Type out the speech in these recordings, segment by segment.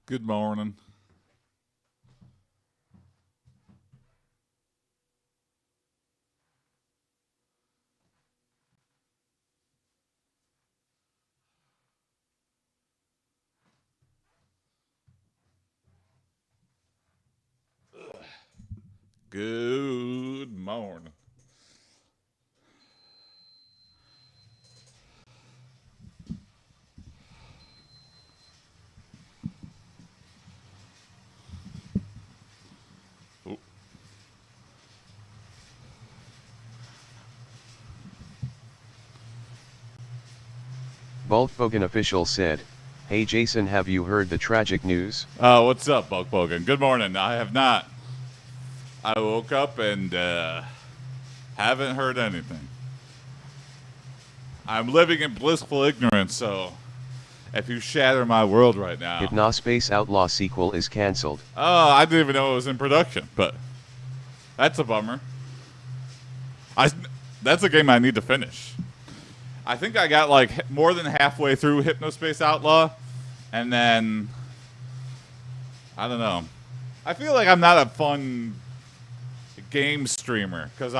Good morning. Good morning. Oh, Bulk Bogan official said, "Hey Jason, have you heard the tragic news?" what's up, Bulk Bogan? Good morning. I have not. I woke up and haven't heard anything. I'm living in blissful ignorance, so if you shatter my world right now. Hypnospace Outlaw sequel is cancelled. Oh, I didn't even know it was in production, but that's a bummer. That's a game I need to finish. I think I got like more than halfway through Hypnospace Outlaw, and then I don't know. I feel like I'm not a fun game streamer because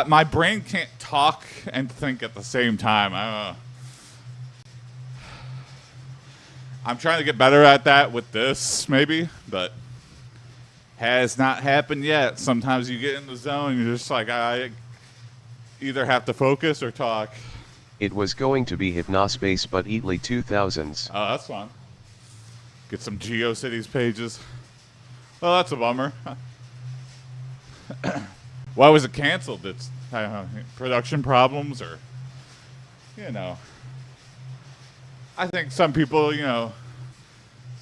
my brain can't talk and think at the same time. I don't know. I'm trying to get better at that with this, maybe, but has not happened yet. Sometimes you get in the zone and you're just like, I either have to focus or talk. It was going to be Hypnospace but Eatly 2000s. Oh, that's fun. Get some GeoCities pages. Well, that's a bummer. Why was it canceled? It's production problems or, I think some people,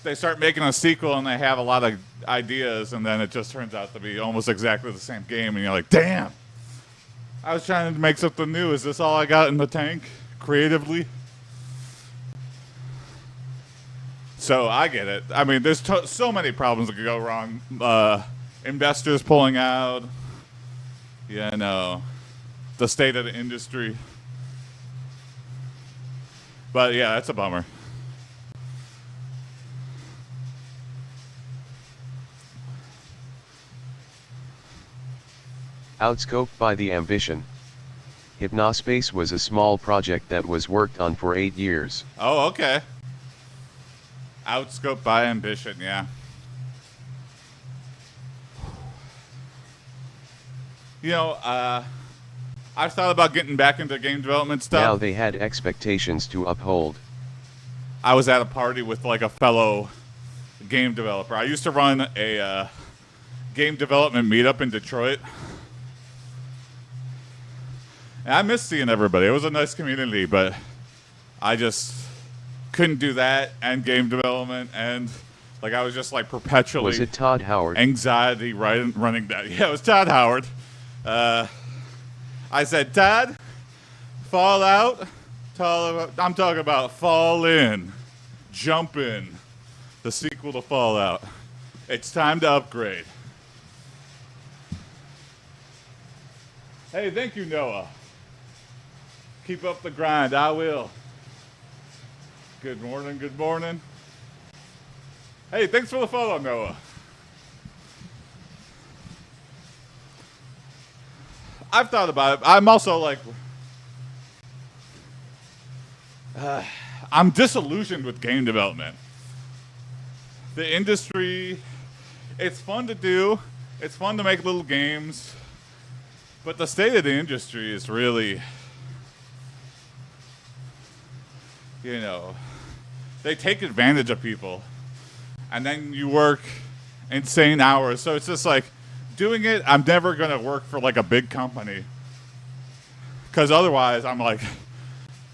they start making a sequel and they have a lot of ideas and then it just turns out to be almost exactly the same game and you're like, damn. I was trying to make something new. Is this all I got in the tank, creatively? So I get it. I mean, there's so many problems that could go wrong. Investors pulling out, the state of the industry. But yeah, that's a bummer. Outscoped by the ambition. Hypnospace was a small project that was worked on for 8 years. Oh, okay. Outscoped by ambition, yeah. I've thought about getting back into game development stuff. Now they had expectations to uphold. I was at a party with like a fellow game developer. I used to run a game development meetup in Detroit. And I miss seeing everybody. It was a nice community, but I just couldn't do that and game development and like I was just like perpetually. Was it Todd Howard? Anxiety running that. Yeah, it was Todd Howard. I said, Todd, fall out. I'm talking about Fall In, Jump In, the sequel to Fallout. It's time to upgrade. Hey, thank you, Noah. Keep up the grind. I will. Good morning. Good morning. Hey, thanks for the follow, Noah. I've thought about it. I'm also like, I'm disillusioned with game development. The industry, it's fun to do. It's fun to make little games. But the state of the industry is really, they take advantage of people. And then you work insane hours. So it's just like, doing it, I'm never going to work for like a big company. Because otherwise, I'm like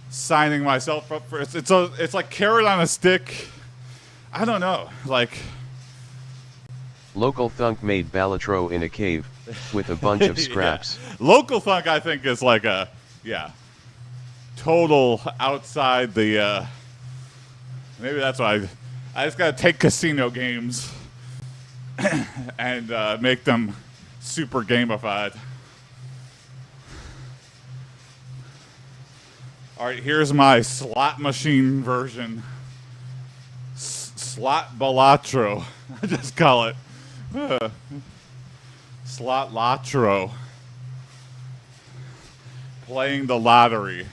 signing myself up for it's like carrot on a stick. I don't know. Like, Local Thunk made Balatro in a cave with a bunch of scraps. Yeah. Local Thunk, I think, is like a, total outside the, maybe that's why I just got to take casino games and make them super gamified. All right, here's my slot machine version. Slot Balatro. I just call it. Slot Latro. Playing the lottery.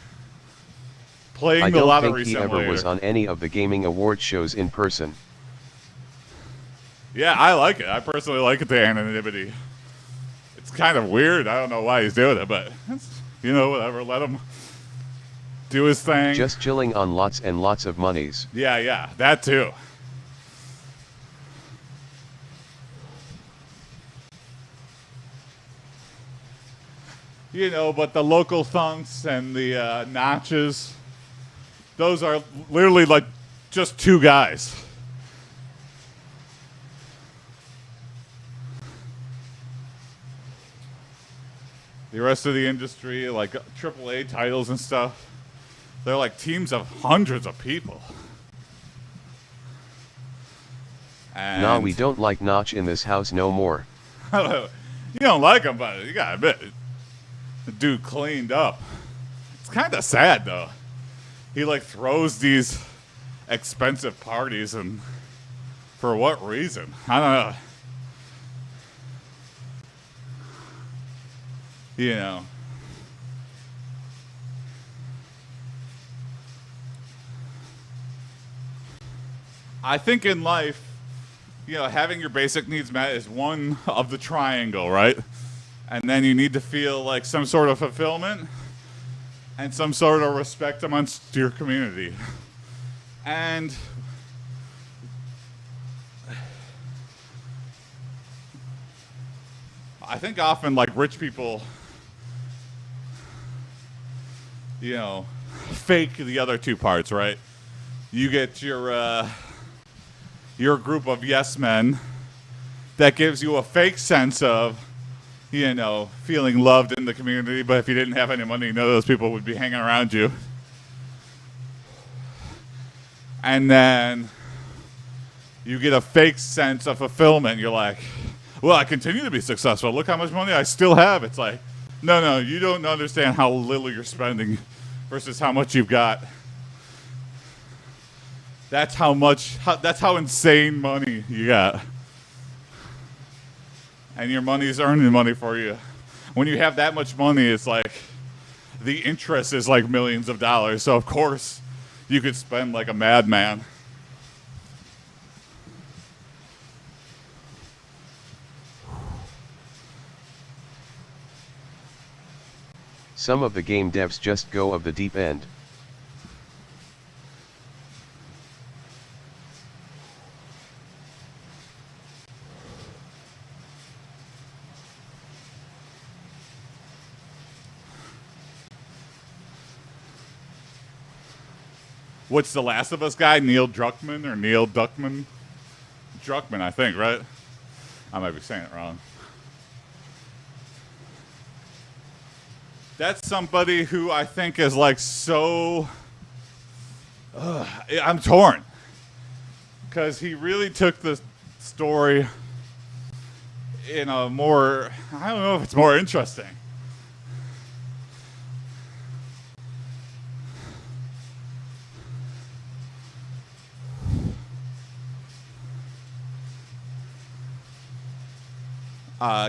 Playing the lottery I don't think he simulator. ever was on any of the gaming award shows in person. Yeah, I like it. I personally like it, the anonymity. It's kind of weird. I don't know why he's doing it, but, you know, whatever. Let him do his thing. Just chilling on lots and lots of monies. Yeah, that too. You know, but the local thunks and the notches, those are literally like just two guys. The rest of the industry, like AAA titles and stuff, they're like teams of hundreds of people. And Nah, we don't like Notch in this house no more. You don't like him, but you gotta admit, the dude cleaned up. It's kind of sad though. He like throws these expensive parties, and for what reason? I don't know. You know. I think in life, you know, having your basic needs met is one of the triangle, right? And then you need to feel like some sort of fulfillment and some sort of respect amongst your community. And I think often like rich people, you know, fake the other two parts, right? You get your group of yes men that gives you a fake sense of, you know, feeling loved in the community, but if you didn't have any money, none of those people would be hanging around you. And then you get a fake sense of fulfillment. You're like, well, I continue to be successful. Look how much money I still have. It's like, no, you don't understand how little you're spending versus how much you've got. That's how insane money you got. And your money's earning money for you. When you have that much money, it's like the interest is like millions of dollars. So of course you could spend like a madman. Some of the game devs just go of the deep end. What's the Last of Us guy? Neil Druckmann or Neil Duckman? Druckmann, I think, right? I might be saying it wrong. That's somebody who I think is like so... I'm torn. Because he really took the story in a more... I don't know if it's more interesting.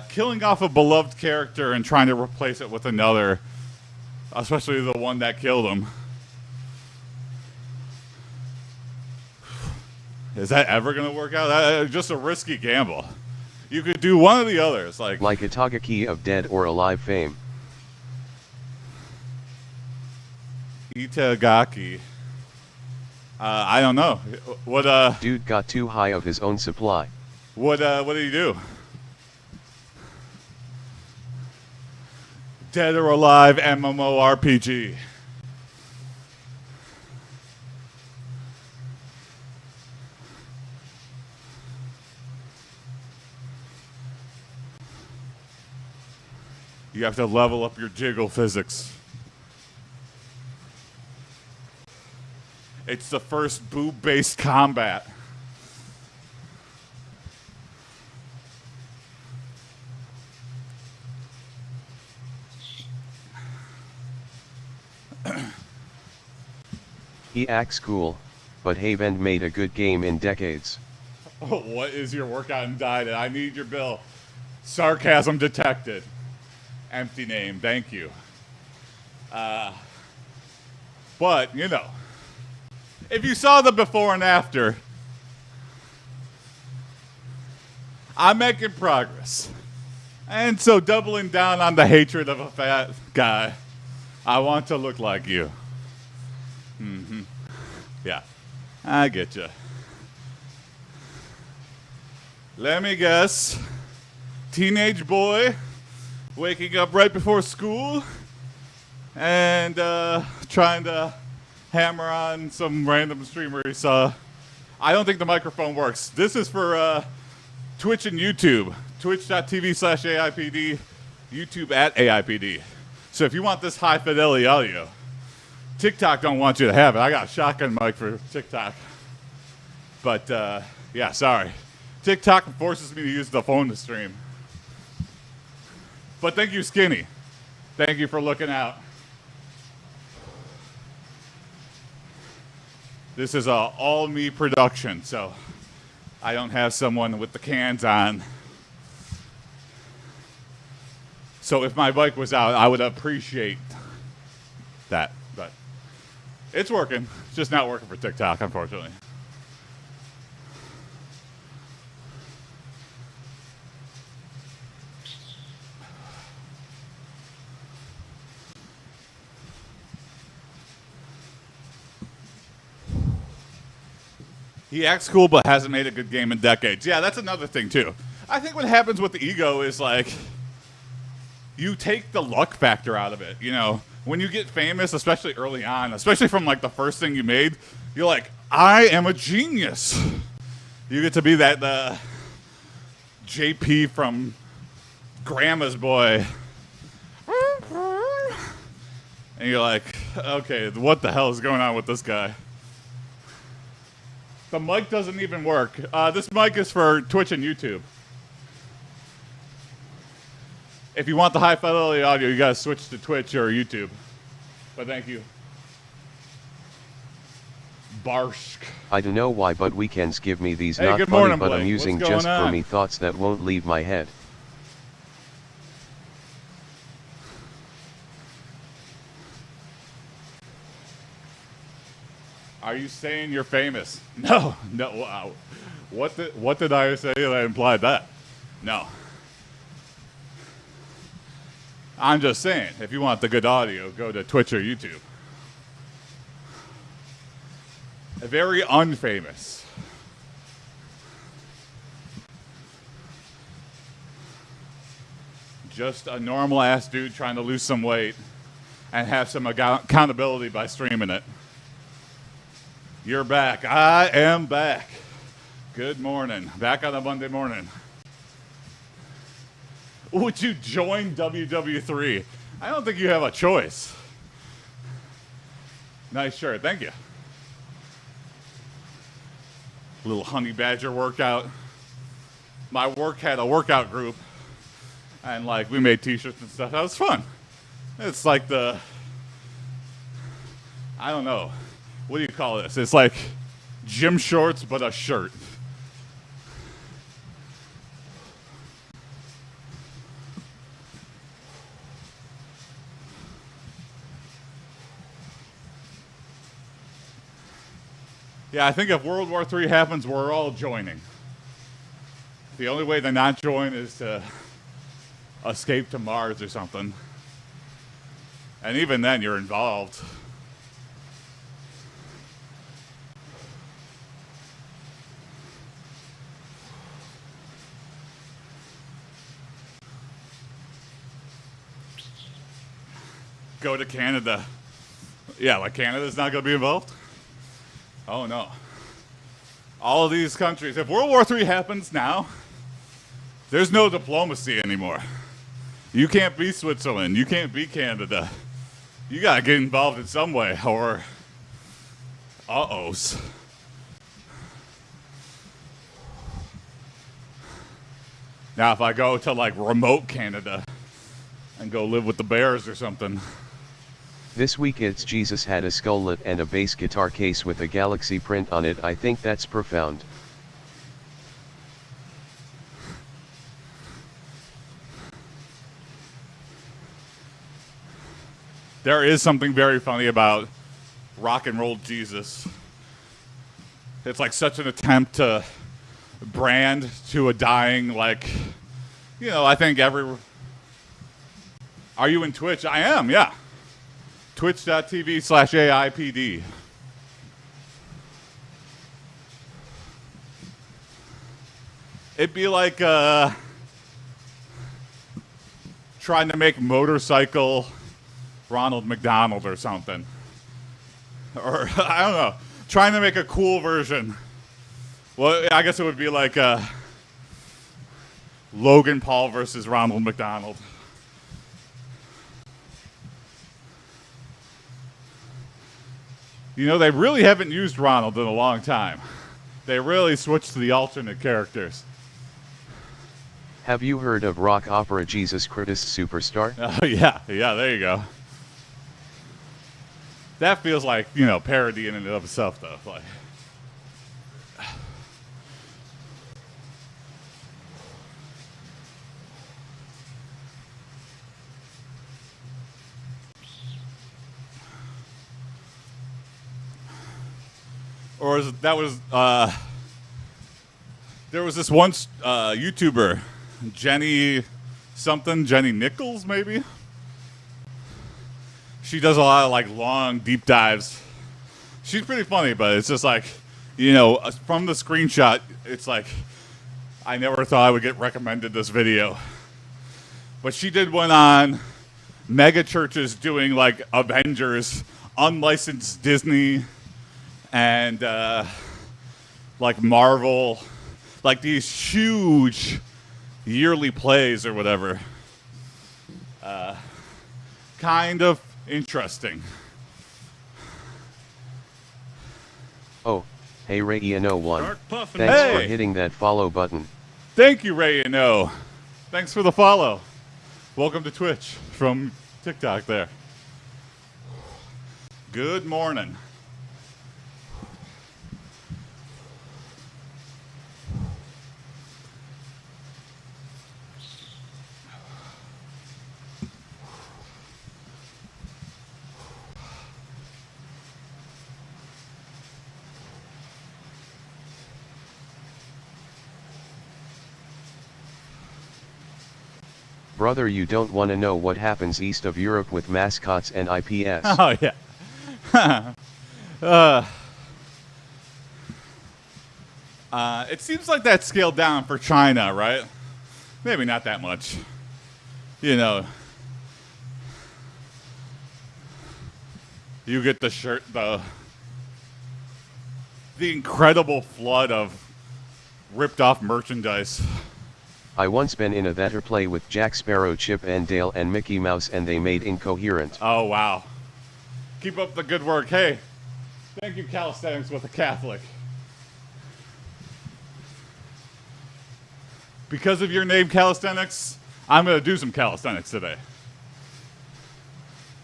Killing off a beloved character and trying to replace it with another, especially the one that killed him. Is that ever going to work out? Just a risky gamble. You could do one of the others. Like Itagaki of Dead or Alive fame. Itagaki. I don't know. What Dude got too high of his own supply. What did he do? Dead or Alive MMORPG. You have to level up your jiggle physics. It's the first boob-based combat. He acts cool. but haven't made a good game in decades. What is your workout and diet? I need your bill. Sarcasm detected. Empty name, thank you. But, you know, if you saw the before and after, I'm making progress. And so doubling down on the hatred of a fat guy, I want to look like you. Mm-hmm. Yeah, I get you. Let me guess. Teenage boy waking up right before school and trying to hammer on some random streamer he saw. I don't think the microphone works. This is for Twitch and YouTube. Twitch.tv/AiPD, YouTube at AiPD. So if you want this high fidelity audio, TikTok don't want you to have it. I got a shotgun mic for TikTok. But yeah, sorry. TikTok forces me to use the phone to stream. But thank you, Skinny. Thank you for looking out. This is a all-me production, so I don't have someone with the cans on. So if my bike was out, I would appreciate that. But it's working. It's just not working for TikTok, unfortunately. He acts cool, but hasn't made a good game in decades. Yeah, that's another thing, too. I think what happens with the ego is, like, you take the luck factor out of it. You know, when you get famous, especially early on, especially from, like, the first thing you made, you're like, I am a genius. You get to be that JP from Grandma's Boy. And you're like, okay, what the hell is going on with this guy? The mic doesn't even work. This mic is for Twitch and YouTube. If you want the high fidelity audio, you gotta switch to Twitch or YouTube. But thank you. Barsk. I don't know why, but weekends give me these Hey, not good funny morning, but Blake. amusing What's going just for on? me thoughts that won't leave my head. Are you saying you're famous? No, no. Wow. What did I say that implied that? No. I'm just saying, if you want the good audio, go to Twitch or YouTube. Very unfamous. Just a normal ass dude trying to lose some weight and have some accountability by streaming it. You're back. I am back. Good morning. Back on a Monday morning. Would you join WW3? I don't think you have a choice. Nice shirt. Thank you. Little honey badger workout. My work had a workout group. And, like, we made t-shirts and stuff. That was fun. It's like the... I don't know. What do you call this? It's like gym shorts, but a shirt. Yeah, I think if World War III happens, we're all joining. The only way to not join is to escape to Mars or something. And even then, you're involved. Go to Canada. Yeah, like Canada's not going to be involved? Oh, no. All of these countries. If World War III happens now, there's no diplomacy anymore. You can't be Switzerland. You can't be Canada. You got to get involved in some way, or uh-ohs. Now, if I go to, like, remote Canada and go live with the bears or something, This week it's Jesus had a skullet and a bass guitar case with a galaxy print on it. I think that's profound. There is something very funny about rock and roll Jesus. It's like such an attempt to brand to a dying, like, you know, I think every... Are you in Twitch? I am, yeah. Twitch.tv/AiPD. It'd be like trying to make motorcycle Ronald McDonald or something. Or, I don't know, trying to make a cool version. Well, I guess it would be like Logan Paul versus Ronald McDonald. You know, they really haven't used Ronald in a long time. They really switched to the alternate characters. Have you heard of rock opera Jesus Christ Superstar? Oh, yeah, there you go. That feels like, you know, parody in and of itself, though. Like, or is it, that was there was this one YouTuber, Jenny Nichols, maybe. She does a lot of like long deep dives. She's pretty funny, but it's just like, you know, from the screenshot, it's like, I never thought I would get recommended this video. But she did one on mega churches doing like Avengers, unlicensed Disney, and like Marvel, like these huge yearly plays or whatever. Kind of interesting. Oh, hey Ray1. Thanks Hey. for hitting that follow button. Thank you, Ray and O. Thanks for the follow. Welcome to Twitch from TikTok there. Good morning. Brother, you don't want to know what happens east of Europe with mascots and IPS. Oh, yeah. It seems like that scaled down for China, right? Maybe not that much. You know, you get the shirt, the incredible flood of ripped off merchandise. I once been in a theater play with Jack Sparrow, Chip and Dale and Mickey Mouse, and they made Incoherent. Oh, wow. Keep up the good work. Hey, thank you, Calisthenics with a Catholic. Because of your name, Calisthenics, I'm going to do some calisthenics today.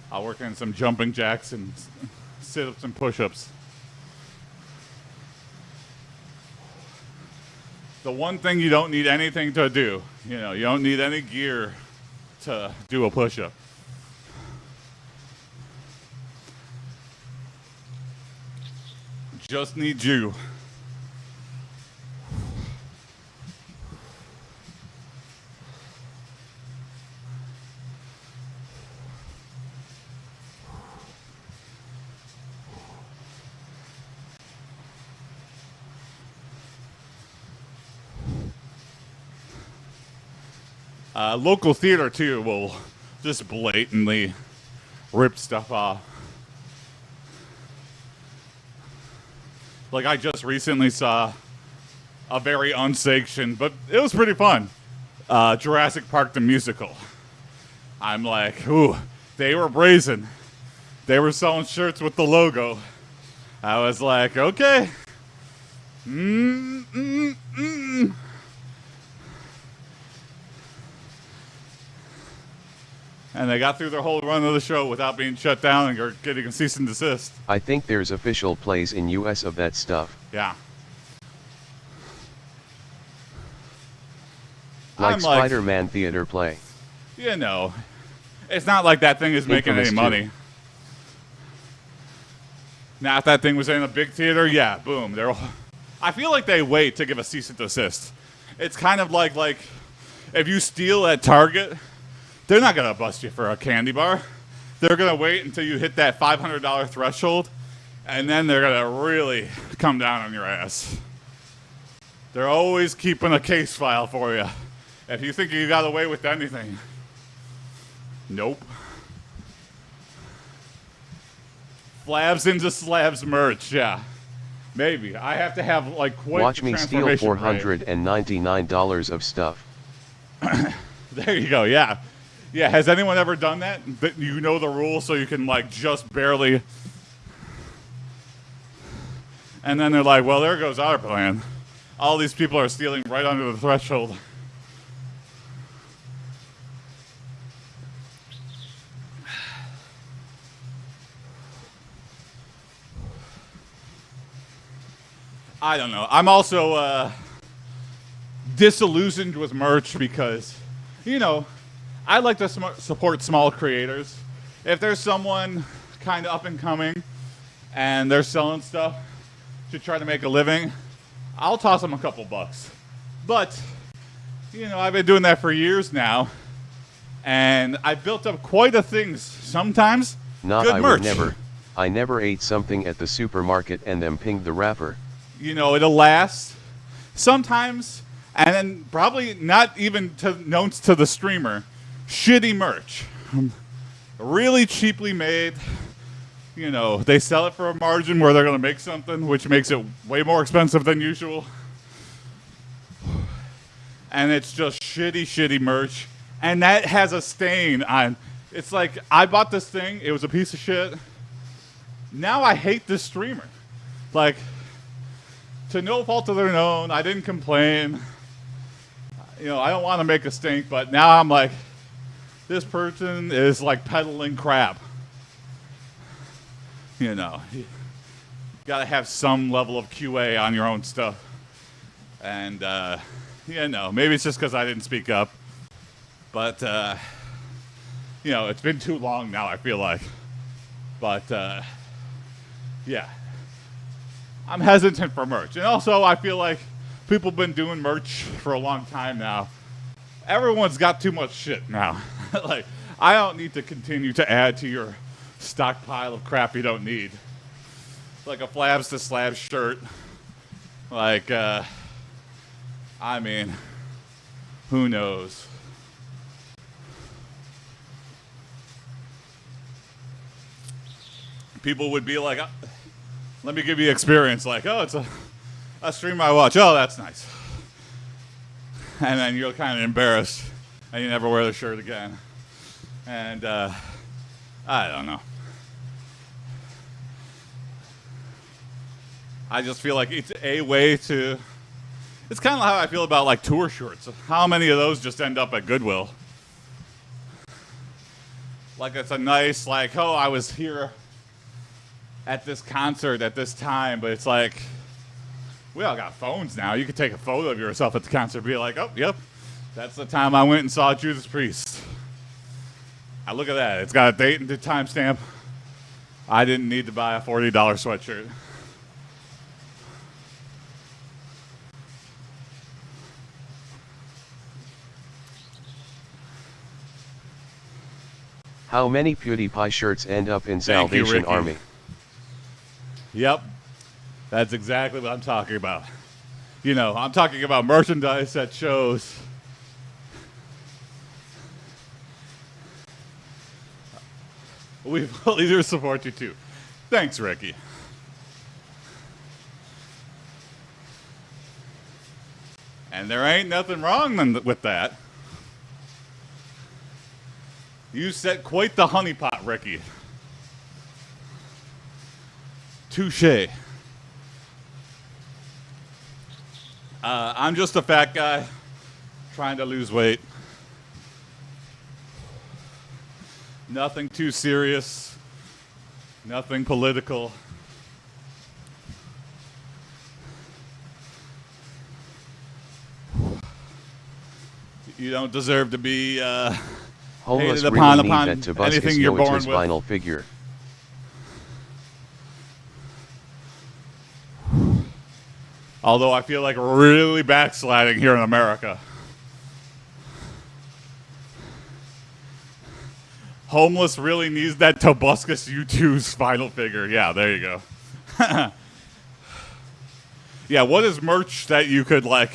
I'll work on some jumping jacks and sit-ups and push-ups. The one thing you don't need anything to do, you know, you don't need any gear to do a push-up. Just need you. Local theater, too, will just blatantly rip stuff off. Like, I just recently saw a very unsanctioned, but it was pretty fun, Jurassic Park the Musical. I'm like, ooh, they were brazen. They were selling shirts with the logo. I was like, okay. And they got through their whole run of the show without being shut down or getting a cease and desist. I think there's official plays in US of that stuff. Yeah. Like I'm Spider-Man theater play. You know, it's not like that thing is making Infamous any money. Now, if that thing was in a big theater, yeah, boom. I feel like they wait to give a cease and desist. It's kind of like if you steal at Target, they're not going to bust you for a candy bar. They're going to wait until you hit that $500 threshold, and then they're going to really come down on your ass. They're always keeping a case file for you. If you think you got away with anything, nope. Flabs into Slabs merch, yeah. Maybe. I have to have like quite Watch the me steal $499 of stuff. There you go, yeah. Yeah, has anyone ever done that? That you know the rules so you can like just barely. And then they're like, well, there goes our plan. All these people are stealing right under the threshold. I don't know. I'm also disillusioned with merch because, you know, I like to support small creators. If there's someone kind of up and coming and they're selling stuff to try to make a living, I'll toss them a couple bucks. But, you know, I've been doing that for years now, and I built up quite a things. Sometimes good merch. I never ate something at the supermarket and then pinged the wrapper. You know, it'll last. Sometimes, and then probably not even known to the streamer, shitty merch. Really cheaply made. You know, they sell it for a margin where they're going to make something, which makes it way more expensive than usual. And it's just shitty merch. And that has a stain on. It's like, I bought this thing, it was a piece of shit. Now I hate this streamer. Like, to no fault of their own, I didn't complain. You know, I don't want to make a stink, but now I'm like, this person is like peddling crap. You know, you gotta have some level of QA on your own stuff. And, you know, maybe it's just because I didn't speak up. But, you know, it's been too long now, I feel like. But, yeah. I'm hesitant for merch. And also, I feel like people have been doing merch for a long time now. Everyone's got too much shit now. Like, I don't need to continue to add to your stockpile of crap you don't need. Like a Flabs to Slabs shirt. Like, I mean, who knows? People would be like, let me give you experience. Like, oh, it's a stream I watch. Oh, that's nice. And then you're kind of embarrassed, and you never wear the shirt again. And I don't know. I just feel like it's a way to. It's kind of how I feel about like tour shirts. How many of those just end up at Goodwill? Like it's a nice, like, oh, I was here at this concert at this time, but it's like, we all got phones now. You can take a photo of yourself at the concert and be like, oh, yep, that's the time I went and saw Judas Priest. I look at that. It's got a date and a timestamp. I didn't need to buy a $40 sweatshirt. How many PewDiePie shirts end up in Salvation Army? Yep. That's exactly what I'm talking about. You know, I'm talking about merchandise at shows. We will either support you too. Thanks, Ricky. And there ain't nothing wrong with that. You set quite the honeypot, Ricky. Touche. I'm just a fat guy trying to lose weight. Nothing too serious. Nothing political. You don't deserve to be Homeless hated really upon need that Tobuscus anything you're know it's born his with. vinyl figure. Although I feel like really backsliding here in America. Homeless really needs that Tobuscus U2's vinyl figure. Yeah, there you go. Yeah, what is merch that you could like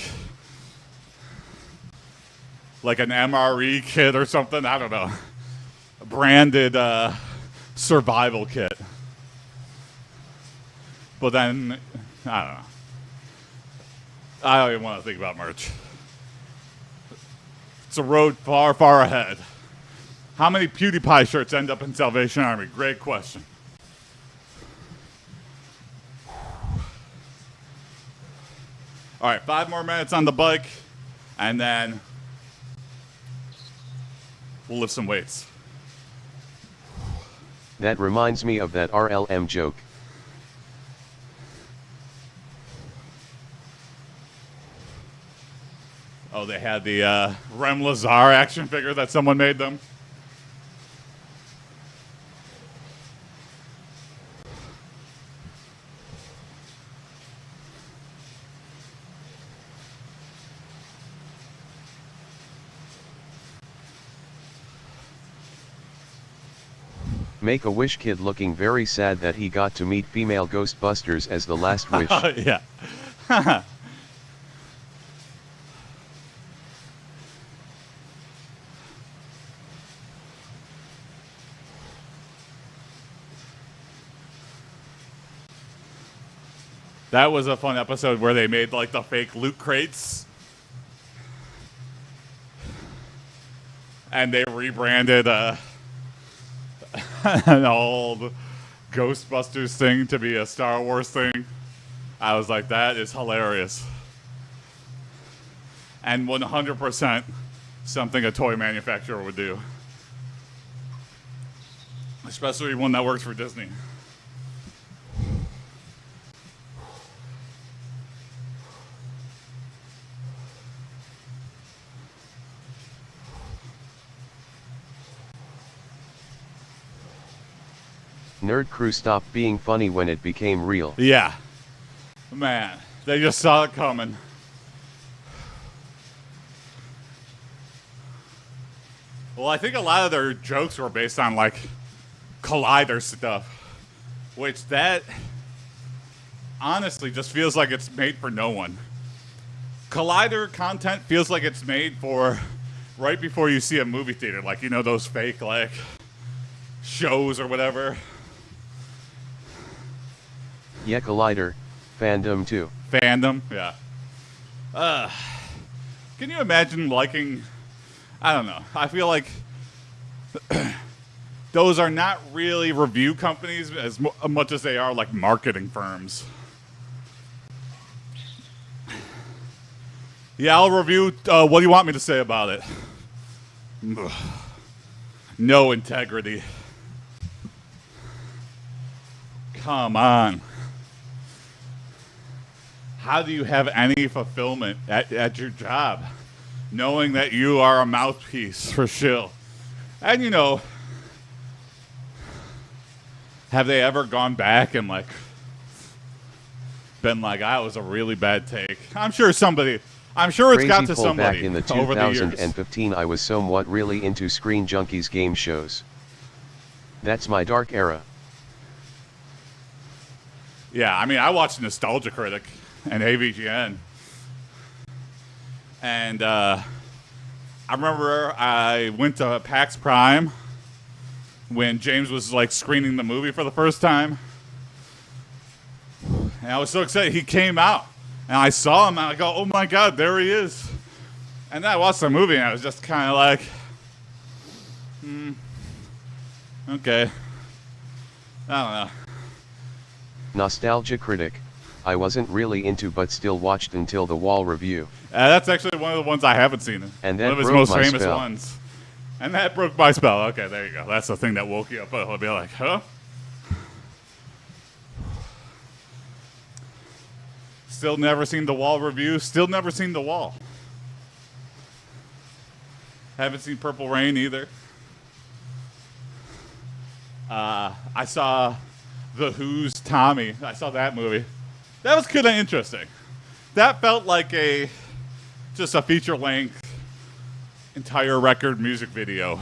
an MRE kit or something? I don't know. A branded survival kit. But then, I don't know. I don't even want to think about merch. It's a road far, far ahead. How many PewDiePie shirts end up in Salvation Army? Great question. All right, 5 more minutes on the bike, and then we'll lift some weights. That reminds me of that RLM joke. Oh, they had the Rem Lazar action figure that someone made them. Make-A-Wish kid looking very sad that he got to meet female Ghostbusters as the last wish. Yeah. That was a fun episode where they made like the fake loot crates. And they rebranded an old Ghostbusters thing to be a Star Wars thing. I was like, that is hilarious. And 100% something a toy manufacturer would do. Especially one that works for Disney. Nerd Crew stopped being funny when it became real. Yeah. Man, they just saw it coming. Well, I think a lot of their jokes were based on, like, Collider stuff. Which that, honestly, just feels like it's made for no one. Collider content feels like it's made for right before you see a movie theater. Like, you know, those fake, like, shows or whatever. Yeah, Collider, fandom too. Fandom, yeah. Can you imagine liking, I don't know, I feel like those are not really review companies as much as they are like marketing firms. Yeah, I'll review, what do you want me to say about it? No integrity. Come on. How do you have any fulfillment at your job, knowing that you are a mouthpiece for shill? And, you know, have they ever gone back and, like, been like, that was a really bad take? I'm sure it's Crazy got to pull somebody back in the over the years. 2015 I was somewhat really into Screen Junkies game shows. That's my dark era. Yeah, I mean, I watched Nostalgia Critic and AVGN. And I remember I went to PAX Prime when James was like screening the movie for the first time. And I was so excited. He came out and I saw him and I go, oh my God, there he is. And then I watched the movie and I was just kind of like, okay. I don't know. Nostalgia Critic, I wasn't really into but still watched until the Wall review. That's actually one of the ones I haven't seen. And that one of his broke most my famous spell. ones. And that broke my spell. Okay, there you go. That's the thing that woke you up. I'll be like, huh? Still never seen The Wall review. Still never seen The Wall. Haven't seen Purple Rain either. I saw The Who's Tommy. I saw that movie. That was kind of interesting. That felt like just a feature-length entire record music video.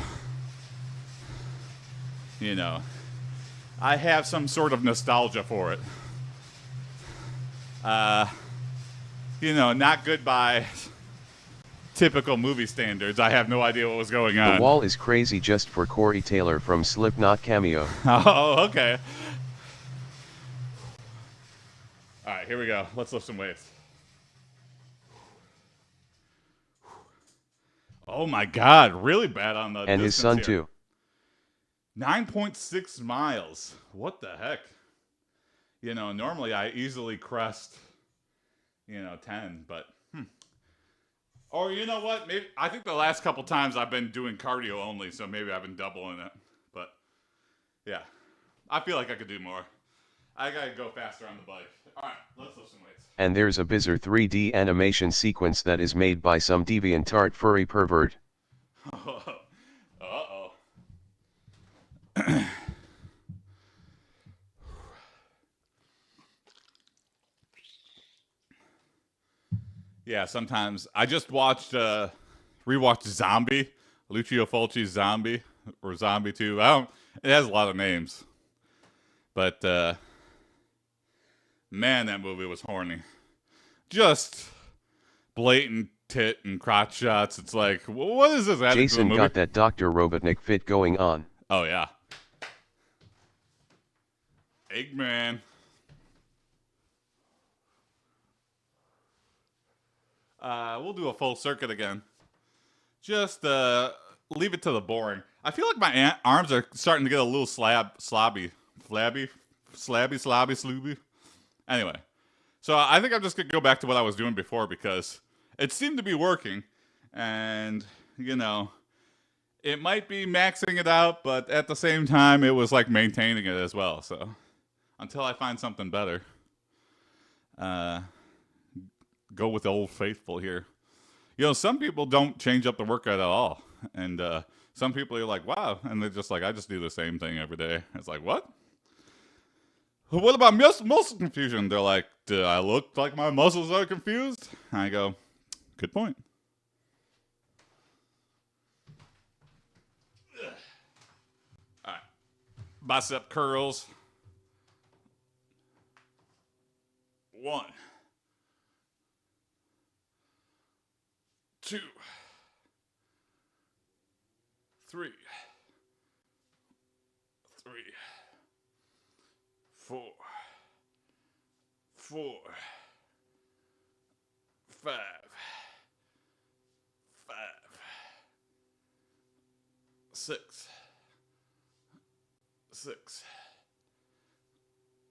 You know, I have some sort of nostalgia for it. You know, not good by typical movie standards. I have no idea what was going on. The Wall is crazy just for Corey Taylor from Slipknot cameo. Oh, okay. All right, here we go. Let's lift some weights. Oh my God, really bad on the And his son here. too. 9.6 miles. What the heck? You know, normally I easily crest, 10, but Or you know what? Maybe I think the last couple times I've been doing cardio only, so maybe I've been doubling it. But yeah, I feel like I could do more. I gotta go faster on the bike. All right, let's lift some weights. And there's a bizarre 3D animation sequence that is made by some deviant furry pervert. Uh-oh. Yeah, sometimes I just rewatched Zombie, Lucio Fulci's Zombie, or Zombie 2. It has a lot of names. But, man, that movie was horny. Just blatant tit and crotch shots. It's like, what is this? Jason got that Dr. Robotnik fit going on. Oh, yeah. Eggman. We'll do a full circuit again. Just leave it to the boring. I feel like my arms are starting to get a little slobby. Slobby. Anyway, so I think I'm just going to go back to what I was doing before because it seemed to be working. And, it might be maxing it out, but at the same time, it was like maintaining it as well. So until I find something better, go with the old faithful here. Some people don't change up the workout at all. And some people are like, wow. And they're just like, I just do the same thing every day. It's like, what? What about muscle confusion? They're like, do I look like my muscles are confused? And I go, good point. All right. Bicep curls. 1, 2, 3, 4, 5, 6,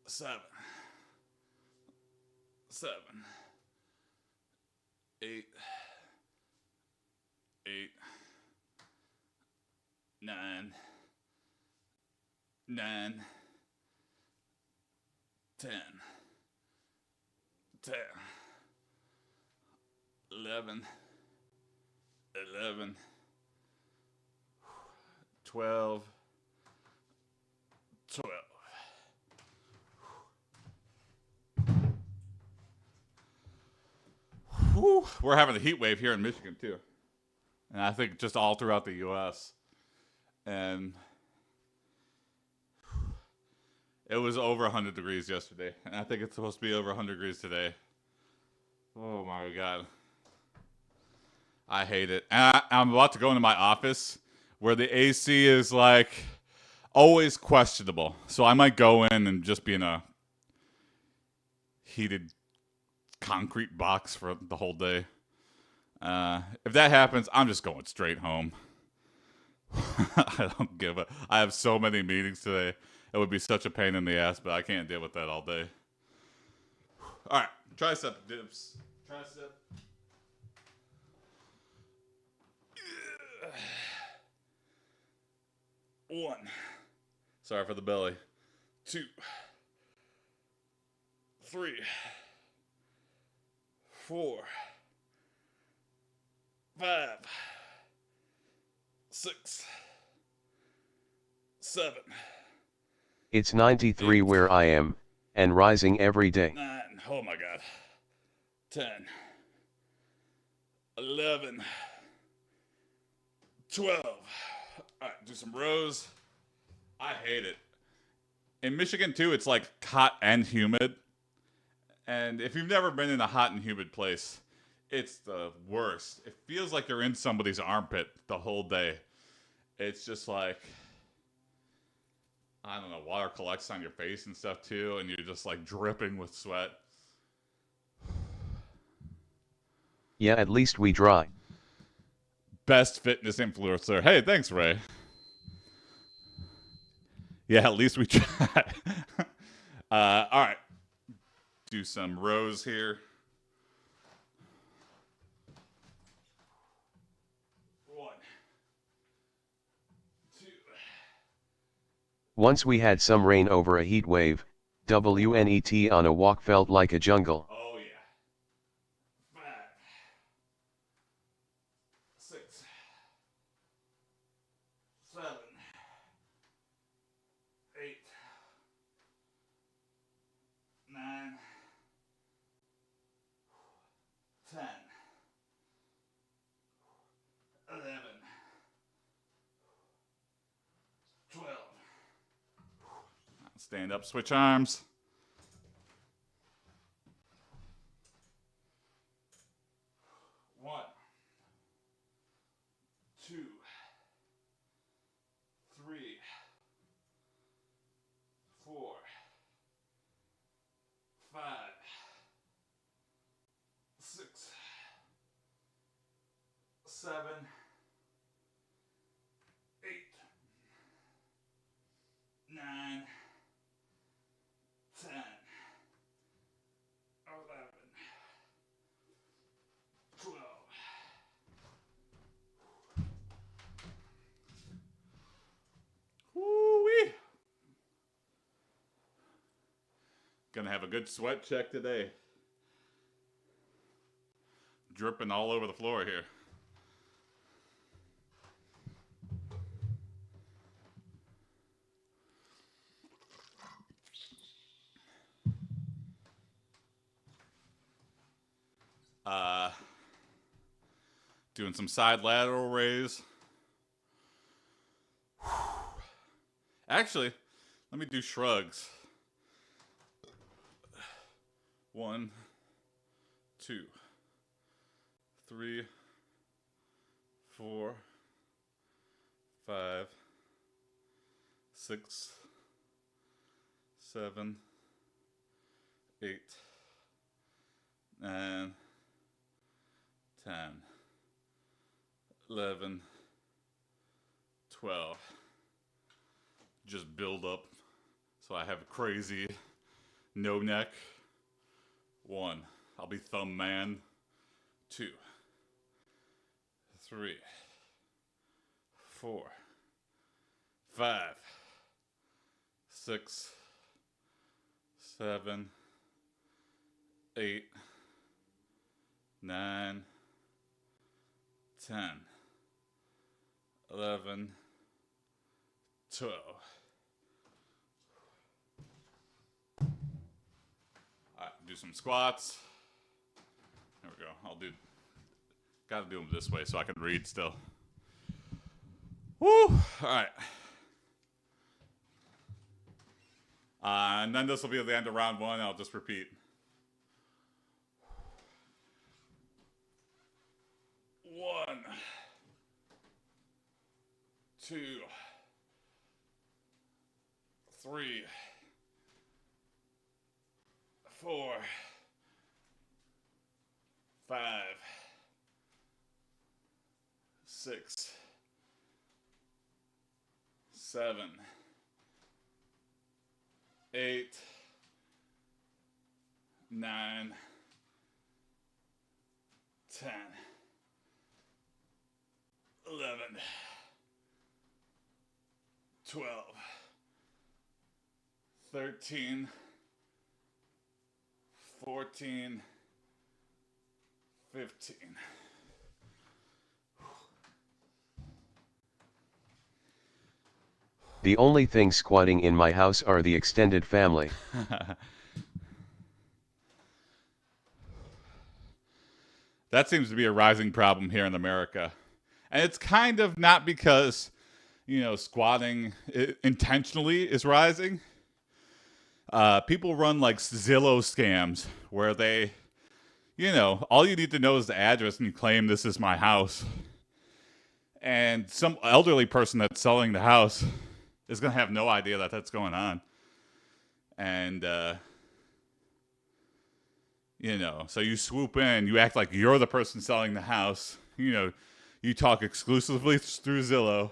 7, 8, 9, 10, 11, 12. Whew. We're having a heat wave here in Michigan too, and I think just all throughout the U.S. And it was over 100 degrees yesterday, and I think it's supposed to be over 100 degrees today. Oh my God, I hate it. And I'm about to go into my office where the AC is like always questionable, so I might go in and just be in a heated concrete box for the whole day. If that happens, I'm just going straight home. I don't give a. I have so many meetings today. It would be such a pain in the ass, but I can't deal with that all day. All right, tricep dips. Tricep. 1. Sorry for the belly. 2, 3, 4, 5, 6, 7. It's 93 where I am, and rising every day. 9. Oh my God. 10. 11. 12. All right, do some rows. I hate it. In Michigan, too, it's like hot and humid. And if you've never been in a hot and humid place, it's the worst. It feels like you're in somebody's armpit the whole day. It's just like, I don't know, water collects on your face and stuff, too, and you're just like dripping with sweat. Yeah, at least we dry. Best fitness influencer. Hey, thanks, Ray. Yeah, at least we try. All right. Do some rows here. 1, 2. Once we had some rain over a heat wave, WNET on a walk felt like a jungle. Oh, yeah. 5, 6, 7, 8, 9, 10, 11, 12. Stand up, switch arms. 1, 2, 3, 4, 5, 6, 7, 8, 9, 10, 11, 12. Woo-wee. Gonna have a good sweat check today. Dripping all over the floor here. Doing some side lateral raise. Actually, let me do shrugs. 1, 2, 3, 4, 5, 6, 7, 8, 9, 10, 11, 12. Just build up so I have a crazy no neck. 1, I'll be thumb man. 2, 3, 4, 5, 6, 7, 8, 9, 10, 11, 12. All right, do some squats. There we go. Gotta do them this way so I can read still. Woo! All right. And then this will be the end of round 1. I'll just repeat. 1, 2, 3, 4, 5, 6, 7, 8, 9, 10, 11, 12, 13, 14, 15. The only thing squatting in my house are the extended family. That seems to be a rising problem here in America. And it's kind of not because, squatting intentionally is rising. People run like Zillow scams where they, all you need to know is the address and you claim this is my house. And some elderly person that's selling the house is going to have no idea that that's going on. And, so you swoop in, you act like you're the person selling the house. You talk exclusively through Zillow.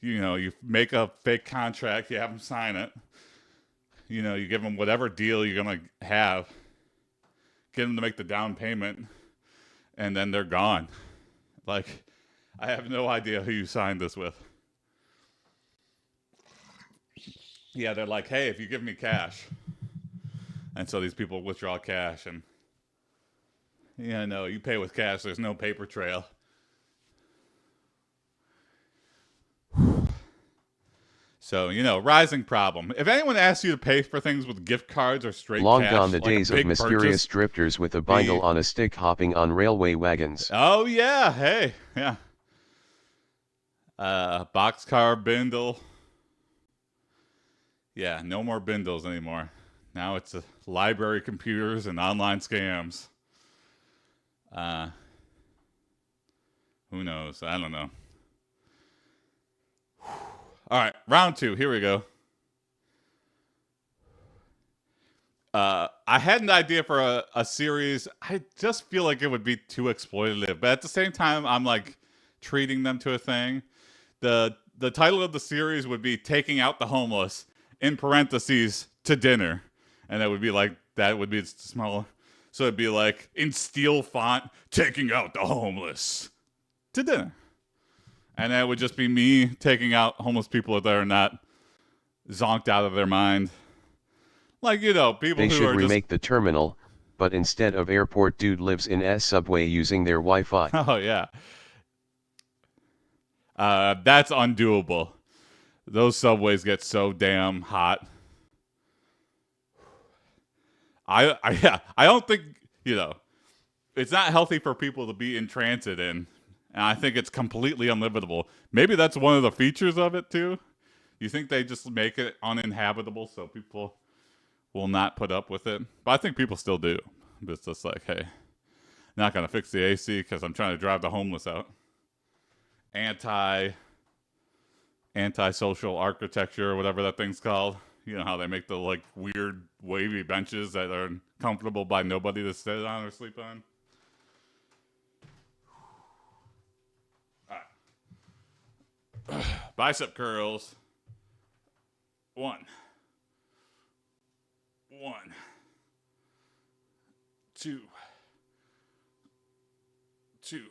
You make a fake contract, you have them sign it. You give them whatever deal you're going to have. Get them to make the down payment, and then they're gone. Like, I have no idea who you signed this with. Yeah, they're like, hey, if you give me cash. And so these people withdraw cash, and you pay with cash. There's no paper trail. So, rising problem. If anyone asks you to pay for things with gift cards or straight Long cash, gone the like days of mysterious drifters with a bindle on a stick hopping on railway wagons. Oh, yeah. Hey, yeah. Boxcar bindle. Yeah, no more bindles anymore. Now it's library computers and online scams. Who knows? I don't know. All right, round 2. Here we go. I had an idea for a series. I just feel like it would be too exploitative, but at the same time, I'm like treating them to a thing. The title of the series would be "Taking Out the Homeless," in parentheses, to dinner, and that would be smaller. So it'd be like in steel font, "Taking out the homeless to dinner." And that would just be me taking out homeless people that are not zonked out of their mind. Like, people they who should are remake the terminal, but instead of airport dude lives in S subway using their Wi-Fi. Oh, yeah. That's undoable. Those subways get so damn hot. I don't think, it's not healthy for people to be in transit in. And I think it's completely unlivable. Maybe that's one of the features of it, too. You think they just make it uninhabitable so people will not put up with it? But I think people still do. It's just like, hey, not going to fix the AC because I'm trying to drive the homeless out. Anti-social architecture or whatever that thing's called. You know how they make the like weird wavy benches that are comfortable by nobody to sit on or sleep on? Bicep curls. 1, 2, 3,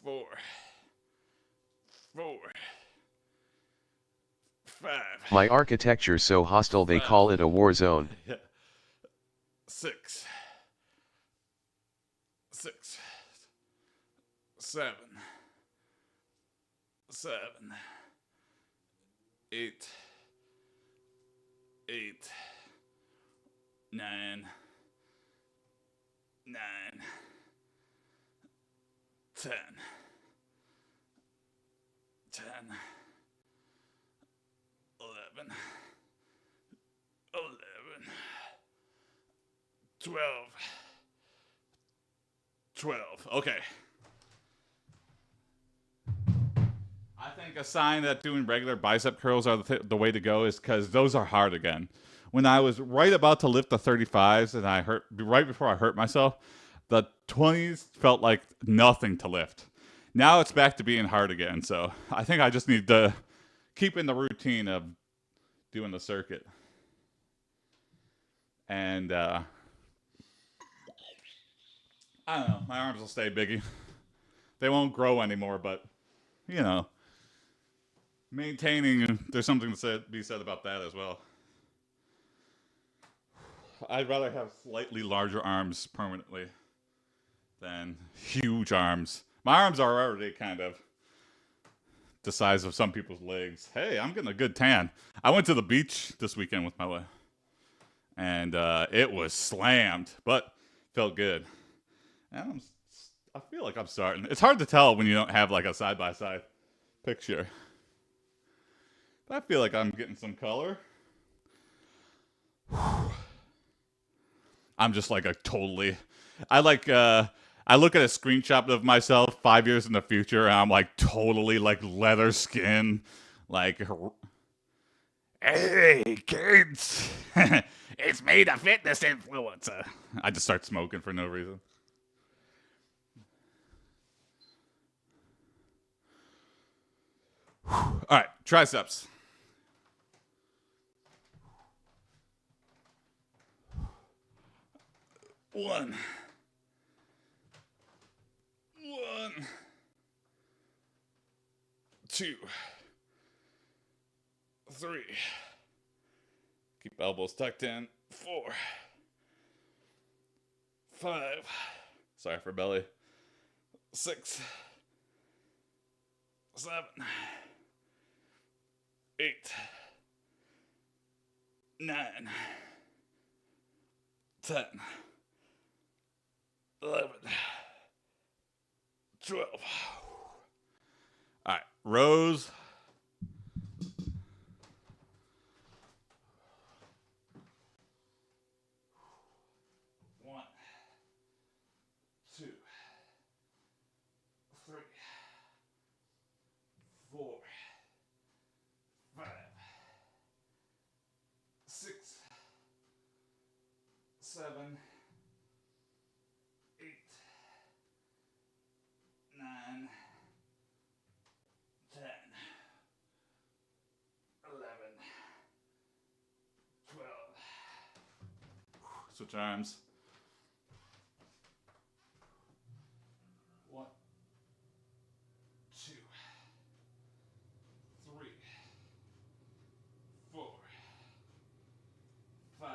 4, 5. My architecture's so hostile they call it a war zone. 6, 7, 8, 9, 10, 11, 12. Okay. I think a sign that doing regular bicep curls are the way to go is because those are hard again. When I was right about to lift the 35s and right before I hurt myself, the 20s felt like nothing to lift. Now it's back to being hard again. So I think I just need to keep in the routine of doing the circuit. And I don't know. My arms will stay biggie. They won't grow anymore, but, you know, maintaining, there's something to be said about that as well. I'd rather have slightly larger arms permanently than huge arms. My arms are already kind of the size of some people's legs. Hey, I'm getting a good tan. I went to the beach this weekend with my wife, and it was slammed, but felt good. And I feel like I'm starting. It's hard to tell when you don't have like a side-by-side picture. But I feel like I'm getting some color. I'm just like a totally. I like. I look at a screenshot of myself 5 years in the future, and I'm like totally like leather skin, like. Hey kids, it's me, the fitness influencer. I just start smoking for no reason. All right, triceps. One, 2, 3. Keep elbows tucked in. 4, 5. Sorry for belly. 6, 7, 8, 9, 10, 11, 12. All right, rows. One, 2, 3, 4, 5, 6, 7, 8, 9, 10, 11, 12. Switch arms. 1, 2, 3, 4, 5,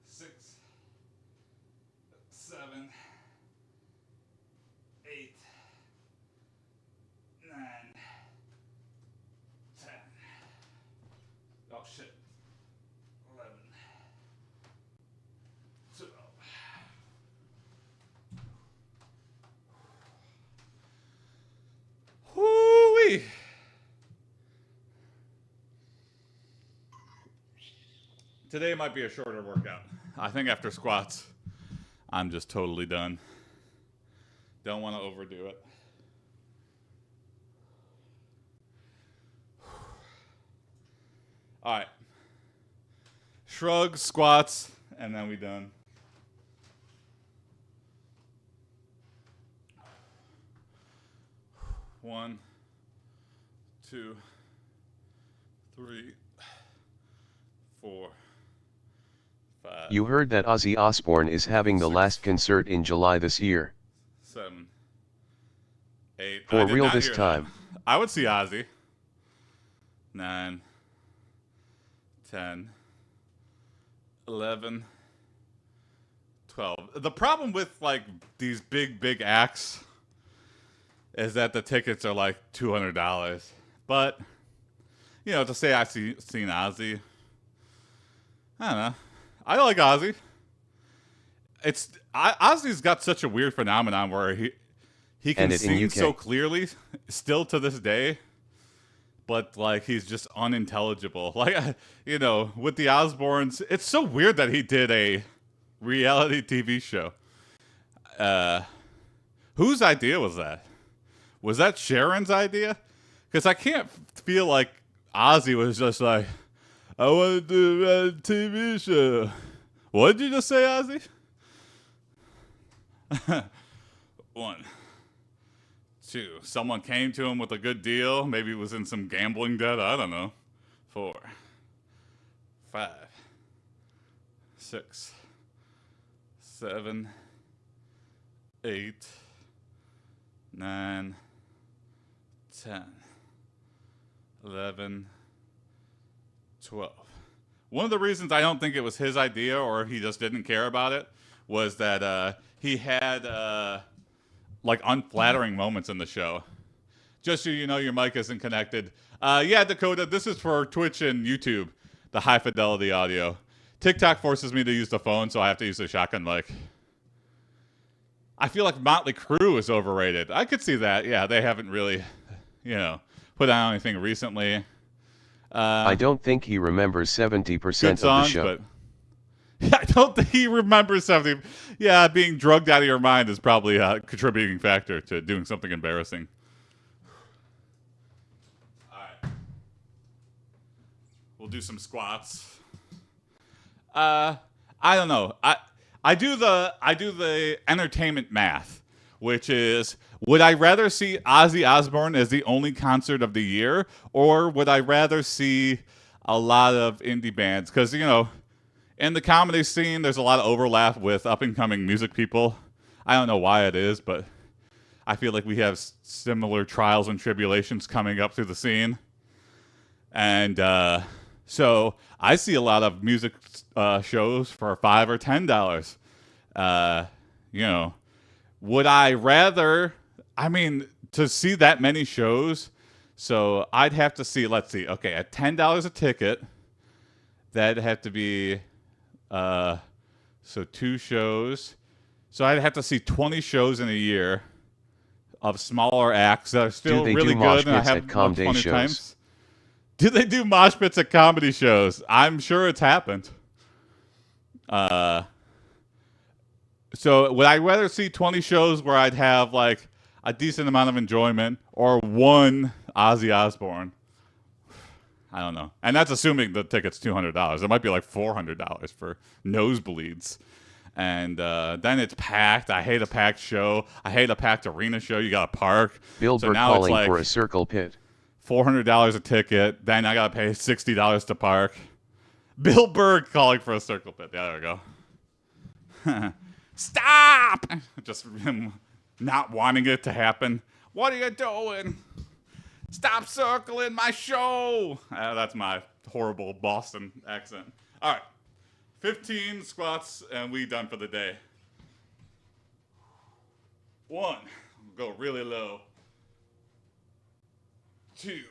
6, 7, 8, 9, 10. Oh shit. 11, 12. Whoo-wee. Today might be a shorter workout. I think after squats, I'm just totally done. Don't want to overdo it. All right. Shrugs, squats, and then we done. One, 2, 3, 4, 5. You heard that Ozzy Osbourne is having the 6, last concert in July this year. 7, 8. For real this time. I would see Ozzy. 9, 10, 11, 12. The problem with like these big acts is that the tickets are like $200. But you know, to say I've seen Ozzy, I don't know. I like Ozzy. Ozzy's got such a weird phenomenon where he can sing so clearly, still to this day, but like he's just unintelligible. Like you know, with the Osbournes, it's so weird that he did a reality TV show. Whose idea was that? Was that Sharon's idea? Because I can't feel like Ozzy was just like, I want to do a TV show. What did you just say, Ozzy? 1, 2. Someone came to him with a good deal. Maybe he was in some gambling debt. I don't know. 4, 5, 6, 7, 8, 9, 10, 11, 12. One of the reasons I don't think it was his idea or he just didn't care about it was that he had like unflattering moments in the show. Just so you know, your mic isn't connected. Yeah, Dakota, this is for Twitch and YouTube, the high fidelity audio. TikTok forces me to use the phone, so I have to use the shotgun mic. I feel like Motley Crue is overrated. I could see that. Yeah, they haven't really, put out anything recently. I don't think he remembers 70% of songs, the show. But I don't think he remembers something. Yeah, being drugged out of your mind is probably a contributing factor to doing something embarrassing. All right. We'll do some squats. I don't know. I do the entertainment math, which is, would I rather see Ozzy Osbourne as the only concert of the year, or would I rather see a lot of indie bands? Because, in the comedy scene, there's a lot of overlap with up-and-coming music people. I don't know why it is, but I feel like we have similar trials and tribulations coming up through the scene. And so I see a lot of music shows for $5 or $10. Would I rather, to see that many shows, so I'd have to see, let's see, okay, at $10 a ticket, that'd have to be, so 2 shows. So I'd have to see 20 shows in a year of smaller acts that are still really good, and I have them 20 times. Do they do mosh pits at comedy shows? I'm sure it's happened. So would I rather see 20 shows where I'd have like a decent amount of enjoyment, or one Ozzy Osbourne? I don't know. And that's assuming the ticket's $200. It might be like $400 for nosebleeds. And then it's packed. I hate a packed show. I hate a packed arena show. You got to park. Bill Burr calling for a circle pit. $400 a ticket. Then I got to pay $60 to park. Bill Burr calling for a circle pit. Yeah, there we go. Stop! Just him not wanting it to happen. What are you doing? Stop circling my show. That's my horrible Boston accent. All right. 15 squats, and we done for the day. 1. We'll go really low. 2.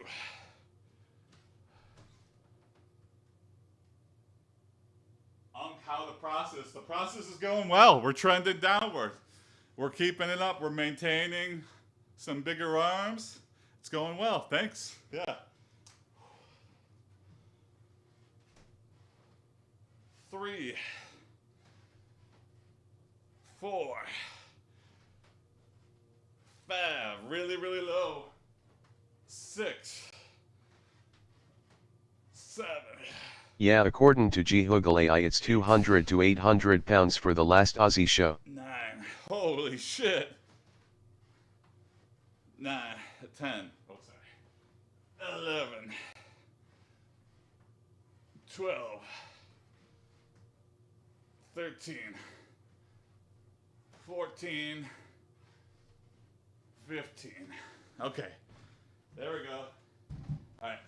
How the process is going well. We're trending downward. We're keeping it up. We're maintaining some bigger arms. It's going well. Thanks. Yeah. 3, 4, 5. Really, really low. 6, 7. Yeah, according to G Hoogle AI, it's 200 to 800 pounds for the last Aussie show. 9. Holy shit. 9, 10. Oh, sorry. 11, 12, 13, 14, 15. Okay. There we go. All right.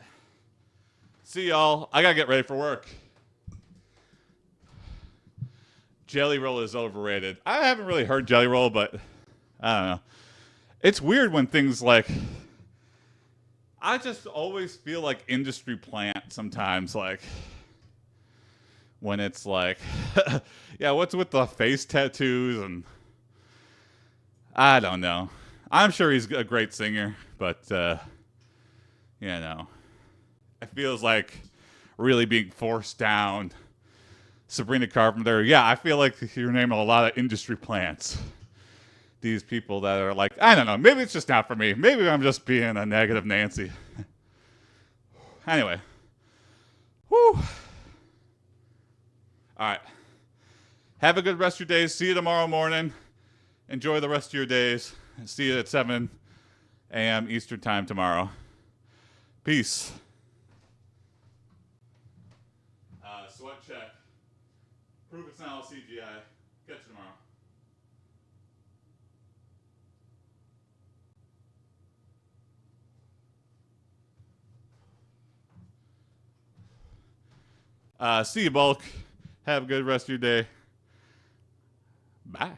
See y'all. I gotta get ready for work. Jelly Roll is overrated. I haven't really heard Jelly Roll, but I don't know. It's weird when things like, I just always feel like industry plant sometimes, like when it's like, yeah, what's with the face tattoos, and I don't know. I'm sure he's a great singer, but it feels like really being forced down. Sabrina Carpenter. Yeah, I feel like you're naming a lot of industry plants. These people that are like, I don't know, maybe it's just not for me. Maybe I'm just being a negative Nancy. Anyway. Whew. All right. Have a good rest of your days. See you tomorrow morning. Enjoy the rest of your days. See you at 7 a.m. Eastern Time tomorrow. Peace. Sweat check. Prove it's not all CGI. Catch you tomorrow. See you, Bulk. Have a good rest of your day. Bye.